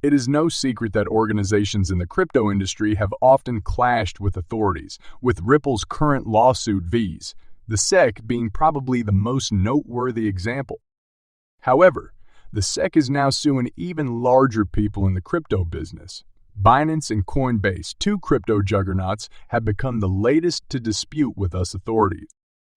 It is no secret that organizations in the crypto industry have often clashed with authorities, with Ripple's current lawsuit vs. the SEC being probably the most noteworthy example. However, the SEC is now suing even larger people in the crypto business. Binance and Coinbase, two crypto juggernauts, have become the latest to dispute with us authorities.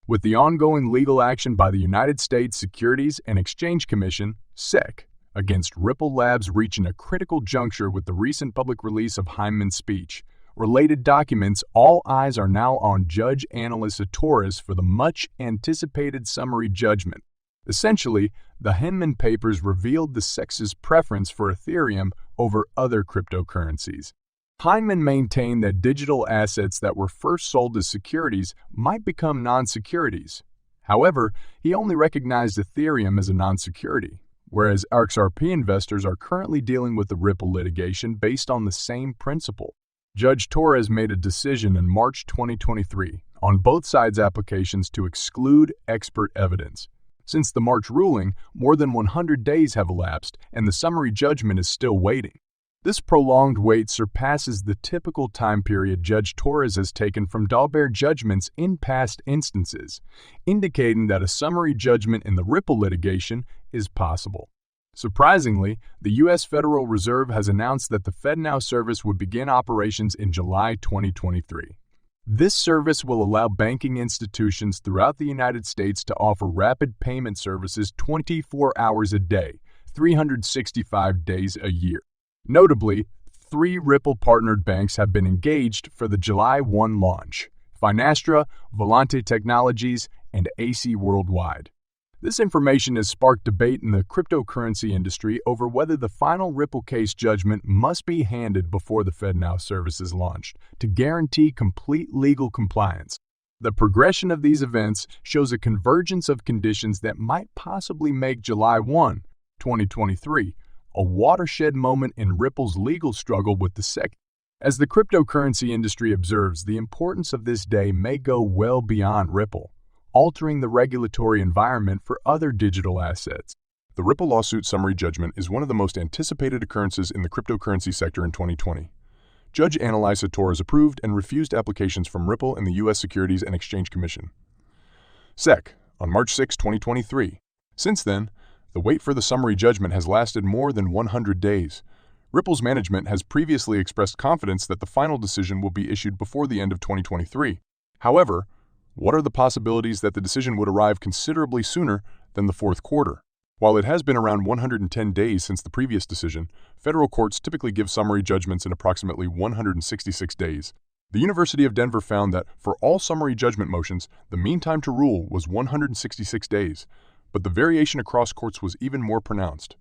With the ongoing legal action by the United States Securities and Exchange Commission, SEC, against Ripple Labs reaching a critical juncture with the recent public release of Hyman's speech. Related documents, all eyes are now on Judge Analyst Satoris for the much-anticipated summary judgment. Essentially, the Hyman papers revealed the SEC's preference for Ethereum over other cryptocurrencies. Hyman maintained that digital assets that were first sold as securities might become non-securities. However, he only recognized Ethereum as a non-security, whereas XRP investors are currently dealing with the Ripple litigation based on the same principle. Judge Torres made a decision in March 2023 on both sides' applications to exclude expert evidence. Since the March ruling, more than 100 days have elapsed, and the summary judgment is still waiting. This prolonged wait surpasses the typical time period Judge Torres has taken from Dalbert judgments in past instances, indicating that a summary judgment in the Ripple litigation is possible. Surprisingly, the U.S. Federal Reserve has announced that the FedNow service would begin operations in July 2023. This service will allow banking institutions throughout the United States to offer rapid payment services 24 hours a day, 365 days a year. Notably, 3 Ripple-partnered banks have been engaged for the July 1 launch: Finastra, Volante Technologies, and AC Worldwide. This information has sparked debate in the cryptocurrency industry over whether the final Ripple case judgment must be handed before the FedNow service is launched to guarantee complete legal compliance. The progression of these events shows a convergence of conditions that might possibly make July 1, 2023, a watershed moment in Ripple's legal struggle with the SEC. As the cryptocurrency industry observes, the importance of this day may go well beyond Ripple, altering the regulatory environment for other digital assets. The Ripple lawsuit summary judgment is one of the most anticipated occurrences in the cryptocurrency sector in 2020. Judge Analyst Satoris approved and refused applications from Ripple and the U.S. Securities and Exchange Commission. SEC, on March 6, 2023. Since then, the wait for the summary judgment has lasted more than 100 days. Ripple's management has previously expressed confidence that the final decision will be issued before the end of 2023. However, what are the possibilities that the decision would arrive considerably sooner than the fourth quarter? While it has been around 110 days since the previous decision, federal courts typically give summary judgments in approximately 166 days. The University of Denver found that for all summary judgment motions, the mean time to rule was 166 days. But the variation across courts was even more pronounced,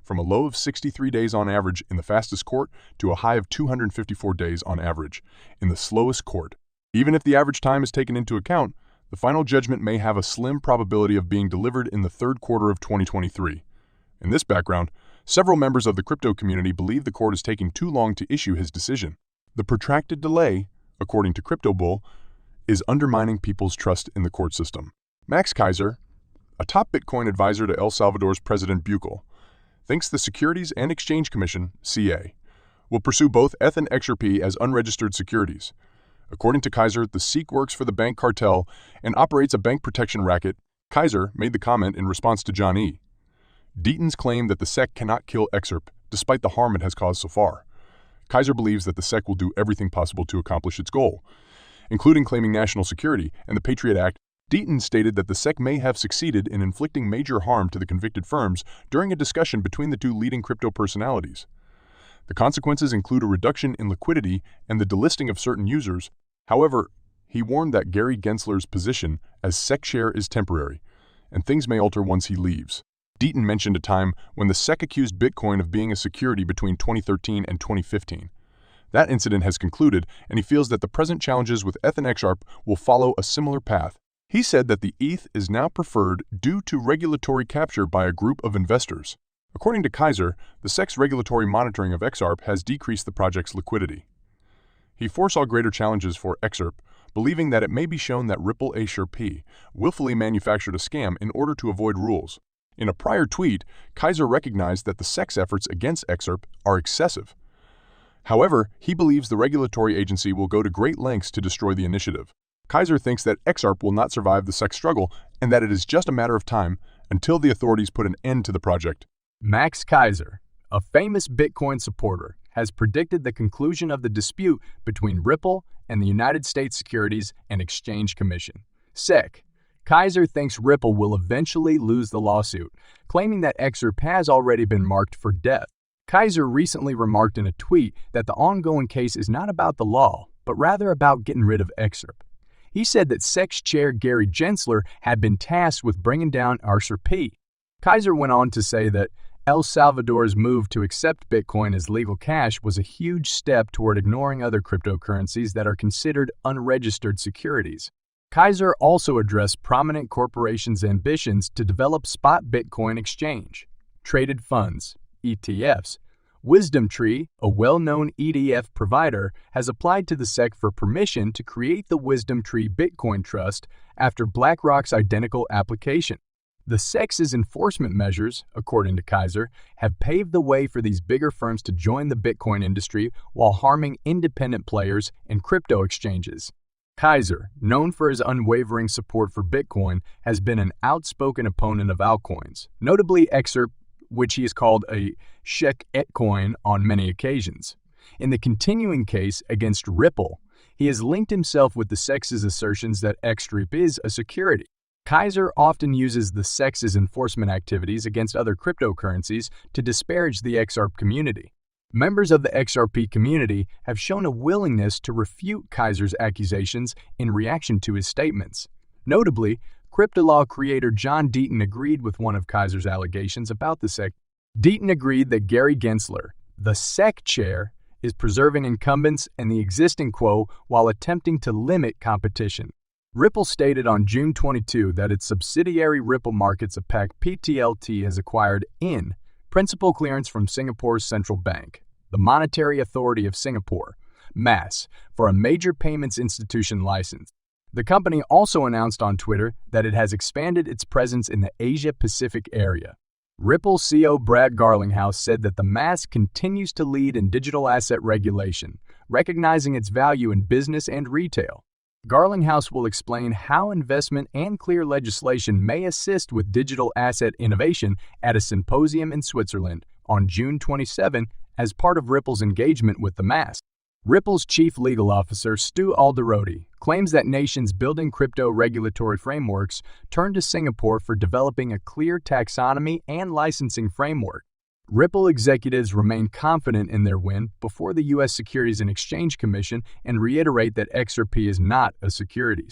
from a low of 63 days on average in the fastest court to a high of 254 days on average in the slowest court. Even if the average time is taken into account, the final judgment may have a slim probability of being delivered in the third quarter of 2023. In this background, several members of the crypto community believe the court is taking too long to issue his decision. The protracted delay, according to CryptoBull, is undermining people's trust in the court system. Max Keiser, a top Bitcoin advisor to El Salvador's President Bukele, thinks the Securities and Exchange Commission, CA, will pursue both ETH and XRP as unregistered securities. According to Keiser, the SEC works for the bank cartel and operates a bank protection racket. Keiser made the comment in response to John E. Deaton's claim that the SEC cannot kill XRP despite the harm it has caused so far. Keiser believes that the SEC will do everything possible to accomplish its goal, including claiming national security and the Patriot Act. Deaton stated that the SEC may have succeeded in inflicting major harm to the convicted firms during a discussion between the two leading crypto personalities. The consequences include a reduction in liquidity and the delisting of certain users. However, he warned that Gary Gensler's position as SEC chair is temporary, and things may alter once he leaves. Deaton mentioned a time when the SEC accused Bitcoin of being a security between 2013 and 2015. That incident has concluded, and he feels that the present challenges with ETH and XRP will follow a similar path. He said that the ETH is now preferred due to regulatory capture by a group of investors. According to Keiser, the SEC's regulatory monitoring of XRP has decreased the project's liquidity. He foresaw greater challenges for XRP, believing that it may be shown that Ripple XRP willfully manufactured a scam in order to avoid rules. In a prior tweet, Kaiser recognized that the SEC's efforts against XRP are excessive. However, he believes the regulatory agency will go to great lengths to destroy the initiative. Kaiser thinks that XRP will not survive the SEC struggle and that it is just a matter of time until the authorities put an end to the project. Max Kaiser, a famous Bitcoin supporter, has predicted the conclusion of the dispute between Ripple and the United States Securities and Exchange Commission, SEC. Kaiser thinks Ripple will eventually lose the lawsuit, claiming that XRP has already been marked for death. Kaiser recently remarked in a tweet that the ongoing case is not about the law, but rather about getting rid of XRP. He said that SEC's chair Gary Gensler had been tasked with bringing down XRP. Kaiser went on to say that El Salvador's move to accept Bitcoin as legal cash was a huge step toward ignoring other cryptocurrencies that are considered unregistered securities. Kaiser also addressed prominent corporations' ambitions to develop spot Bitcoin exchange, traded funds, ETFs. WisdomTree, a well-known ETF provider, has applied to the SEC for permission to create the WisdomTree Bitcoin Trust after BlackRock's identical application. The SEC's enforcement measures, according to Kaiser, have paved the way for these bigger firms to join the Bitcoin industry while harming independent players and crypto exchanges. Kaiser, known for his unwavering support for Bitcoin, has been an outspoken opponent of altcoins, notably XRP, which he has called a sheik-coin on many occasions. In the continuing case against Ripple, he has linked himself with the SEC's assertions that XRP is a security. Kaiser often uses the SEC's enforcement activities against other cryptocurrencies to disparage the XRP community. Members of the XRP community have shown a willingness to refute Kaiser's accusations in reaction to his statements. Notably, CryptoLaw creator John Deaton agreed with one of Kaiser's allegations about the SEC. Deaton agreed that Gary Gensler, the SEC chair, is preserving incumbents and the existing quo while attempting to limit competition. Ripple stated on June 22 that its subsidiary Ripple Markets APAC PTLT has acquired IN, principal clearance from Singapore's central bank, the Monetary Authority of Singapore, MAS, for a major payments institution license. The company also announced on Twitter that it has expanded its presence in the Asia-Pacific area. Ripple CEO Brad Garlinghouse said that the MAS continues to lead in digital asset regulation, recognizing its value in business and retail. Garlinghouse will explain how investment and clear legislation may assist with digital asset innovation at a symposium in Switzerland on June 27 as part of Ripple's engagement with the MAS. Ripple's chief legal officer, Stu Alderoty, claims that nations building crypto regulatory frameworks turn to Singapore for developing a clear taxonomy and licensing framework. Ripple executives remain confident in their win before the U.S. Securities and Exchange Commission and reiterate that XRP is not a securities.